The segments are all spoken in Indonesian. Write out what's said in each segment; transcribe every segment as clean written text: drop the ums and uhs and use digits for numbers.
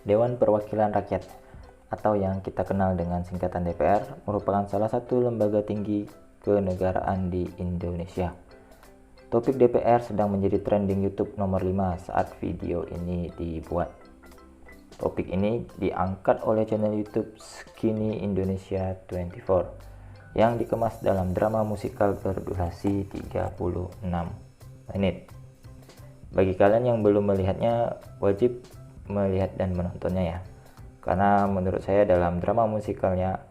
Dewan Perwakilan Rakyat atau yang kita kenal dengan singkatan DPR merupakan salah satu lembaga tinggi kenegaraan di Indonesia. Topik DPR sedang menjadi trending YouTube nomor 5 saat video ini dibuat. Topik ini diangkat oleh channel YouTube Skinny Indonesia 24 yang dikemas dalam drama musikal berdurasi 36 menit. Bagi kalian yang belum melihatnya, wajib melihat dan menontonnya ya. Karena menurut saya dalam drama musikalnya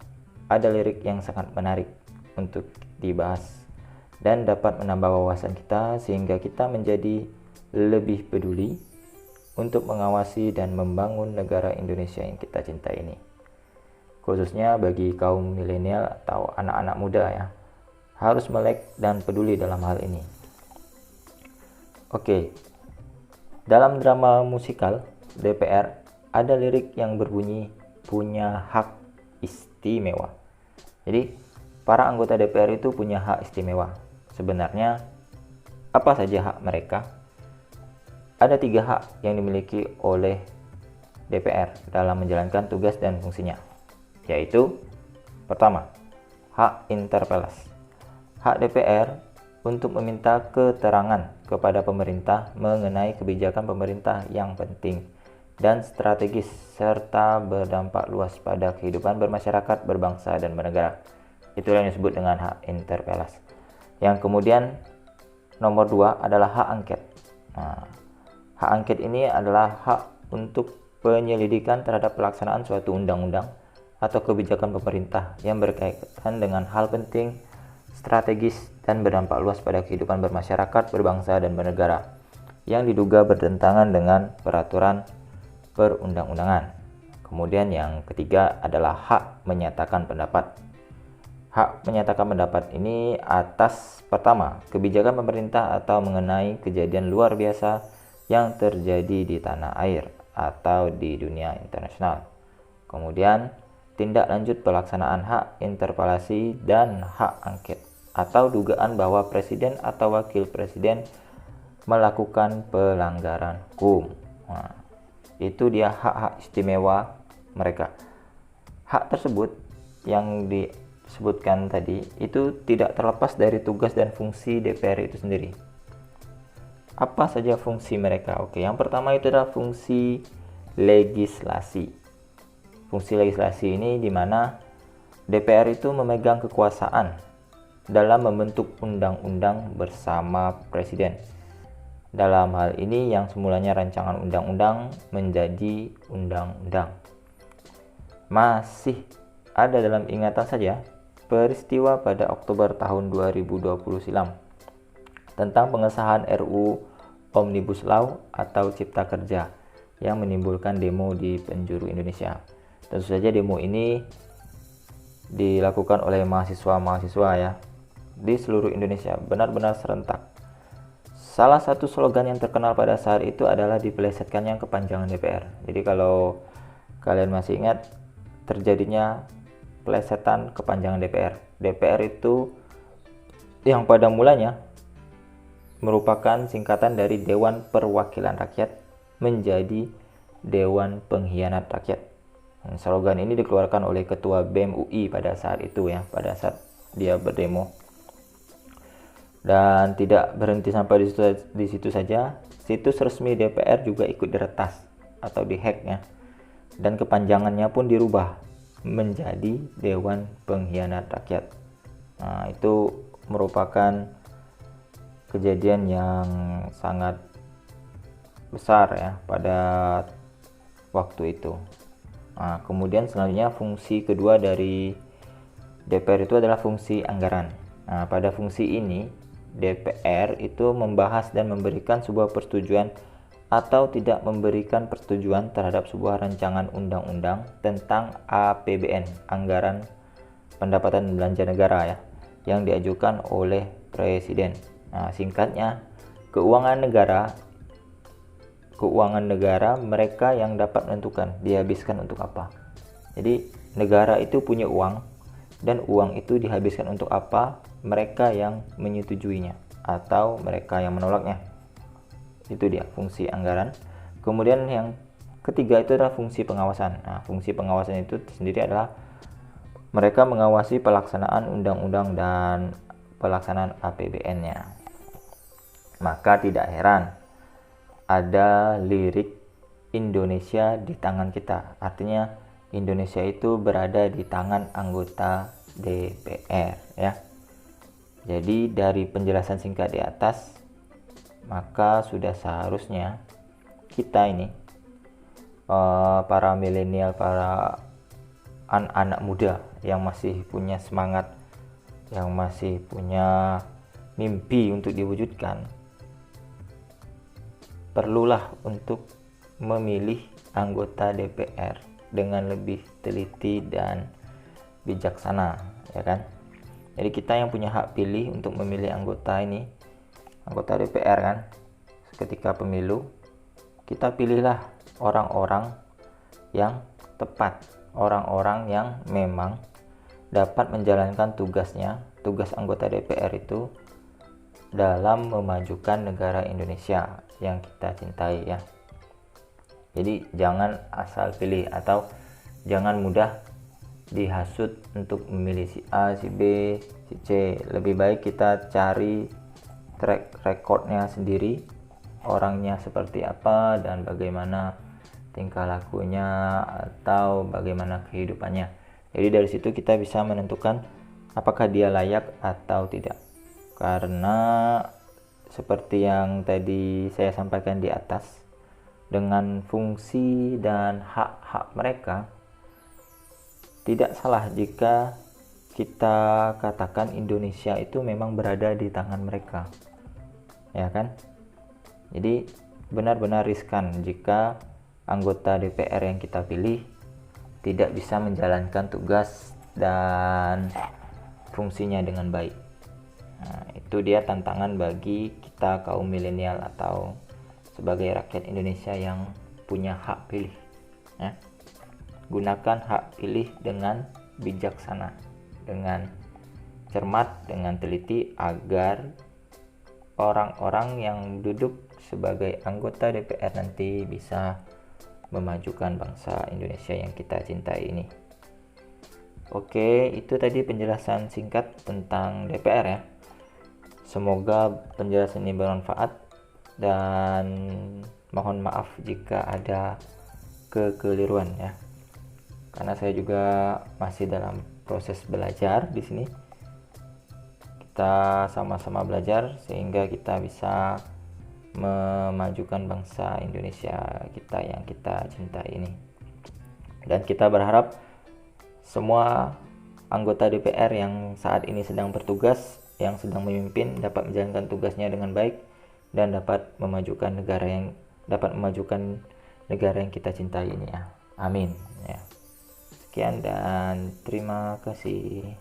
ada lirik yang sangat menarik untuk dibahas dan dapat menambah wawasan kita sehingga kita menjadi lebih peduli untuk mengawasi dan membangun negara Indonesia yang kita cintai ini. Khususnya bagi kaum milenial atau anak-anak muda ya, harus melek dan peduli dalam hal ini. Oke, dalam drama musikal DPR ada lirik yang berbunyi punya hak istimewa. Jadi para anggota DPR itu punya hak istimewa. Sebenarnya apa saja hak mereka? Ada 3 hak yang dimiliki oleh DPR dalam menjalankan tugas dan fungsinya, yaitu pertama, hak interpelasi. Hak DPR untuk meminta keterangan kepada pemerintah mengenai kebijakan pemerintah yang penting dan strategis serta berdampak luas pada kehidupan bermasyarakat, berbangsa, dan bernegara. Itulah yang disebut dengan hak interpelasi. Yang kemudian nomor 2 adalah hak angket. Hak angket ini adalah hak untuk penyelidikan terhadap pelaksanaan suatu undang-undang atau kebijakan pemerintah yang berkaitan dengan hal penting, strategis, dan berdampak luas pada kehidupan bermasyarakat, berbangsa, dan bernegara yang diduga bertentangan dengan peraturan perundang-undangan. Kemudian yang ketiga adalah hak menyatakan pendapat. Hak menyatakan pendapat ini atas pertama, kebijakan pemerintah atau mengenai kejadian luar biasa yang terjadi di tanah air atau di dunia internasional. Kemudian tindak lanjut pelaksanaan hak interpelasi dan hak angket atau dugaan bahwa presiden atau wakil presiden melakukan pelanggaran hukum. Itu dia hak-hak istimewa mereka. Hak tersebut yang disebutkan tadi itu tidak terlepas dari tugas dan fungsi DPR itu sendiri. Apa saja fungsi mereka? Oke, yang pertama itu adalah fungsi legislasi. Fungsi legislasi ini di mana DPR itu memegang kekuasaan dalam membentuk undang-undang bersama presiden. Dalam hal ini yang semulanya rancangan undang-undang menjadi undang-undang. Masih ada dalam ingatan saja peristiwa pada Oktober tahun 2020 silam tentang pengesahan RUU Omnibus Law atau Cipta Kerja yang menimbulkan demo di penjuru Indonesia. Tentu saja demo ini dilakukan oleh mahasiswa-mahasiswa ya di seluruh Indonesia, benar-benar serentak. Salah satu slogan yang terkenal pada saat itu adalah dipelesetkannya kepanjangan DPR. Jadi kalau kalian masih ingat terjadinya pelesetan kepanjangan DPR. DPR itu yang pada mulanya merupakan singkatan dari Dewan Perwakilan Rakyat menjadi Dewan Pengkhianat Rakyat. Slogan ini dikeluarkan oleh Ketua BEM UI pada saat itu ya, pada saat dia berdemo. Dan tidak berhenti sampai di situ saja, situs resmi DPR juga ikut diretas atau dihack ya. Dan kepanjangannya pun dirubah menjadi Dewan Pengkhianat Rakyat. Nah, itu merupakan kejadian yang sangat besar ya pada waktu itu. Nah, kemudian selanjutnya fungsi kedua dari DPR itu adalah fungsi anggaran. Nah, pada fungsi ini DPR itu membahas dan memberikan sebuah persetujuan atau tidak memberikan persetujuan terhadap sebuah rancangan undang-undang tentang APBN, anggaran pendapatan belanja negara ya, yang diajukan oleh presiden. Nah, singkatnya, keuangan negara mereka yang dapat menentukan dihabiskan untuk apa. Jadi negara itu punya uang dan uang itu dihabiskan untuk apa, mereka yang menyetujuinya atau mereka yang menolaknya. Itu dia fungsi anggaran. Kemudian yang ketiga itu adalah fungsi pengawasan. Nah, fungsi pengawasan itu sendiri adalah mereka mengawasi pelaksanaan undang-undang dan pelaksanaan APBN-nya. Maka tidak heran ada lirik Indonesia di tangan kita. Artinya Indonesia itu berada di tangan anggota DPR ya. Jadi dari penjelasan singkat di atas, maka sudah seharusnya kita ini para milenial, para anak-anak muda yang masih punya semangat, yang masih punya mimpi untuk diwujudkan, perlulah untuk memilih anggota DPR dengan lebih teliti dan bijaksana, ya kan? Jadi kita yang punya hak pilih untuk memilih anggota ini, anggota DPR kan, ketika pemilu kita pilihlah orang-orang yang tepat, orang-orang yang memang dapat menjalankan tugasnya, tugas anggota DPR itu dalam memajukan negara Indonesia yang kita cintai ya. Jadi jangan asal pilih atau jangan mudah dihasut untuk memilih si A, si B, si C. Lebih baik kita cari track recordnya sendiri, orangnya seperti apa dan bagaimana tingkah lakunya atau bagaimana kehidupannya. Jadi dari situ kita bisa menentukan apakah dia layak atau tidak. Karena seperti yang tadi saya sampaikan di atas, dengan fungsi dan hak-hak mereka, tidak salah jika kita katakan Indonesia itu memang berada di tangan mereka, ya kan? Jadi benar-benar riskan jika anggota DPR yang kita pilih tidak bisa menjalankan tugas dan fungsinya dengan baik. Nah, itu dia tantangan bagi kita kaum milenial atau sebagai rakyat Indonesia yang punya hak pilih ya. Gunakan hak pilih dengan bijaksana, dengan cermat, dengan teliti, agar orang-orang yang duduk sebagai anggota DPR nanti bisa memajukan bangsa Indonesia yang kita cintai ini. Oke, itu tadi penjelasan singkat tentang DPR ya. Semoga penjelasan ini bermanfaat dan mohon maaf jika ada kekeliruan ya. Karena saya juga masih dalam proses belajar di sini. Kita sama-sama belajar sehingga kita bisa memajukan bangsa Indonesia kita yang kita cintai ini. Dan kita berharap semua anggota DPR yang saat ini sedang bertugas, yang sedang memimpin, dapat menjalankan tugasnya dengan baik dan dapat memajukan negara yang kita cintai ini ya. Amin ya. Sekian dan terima kasih.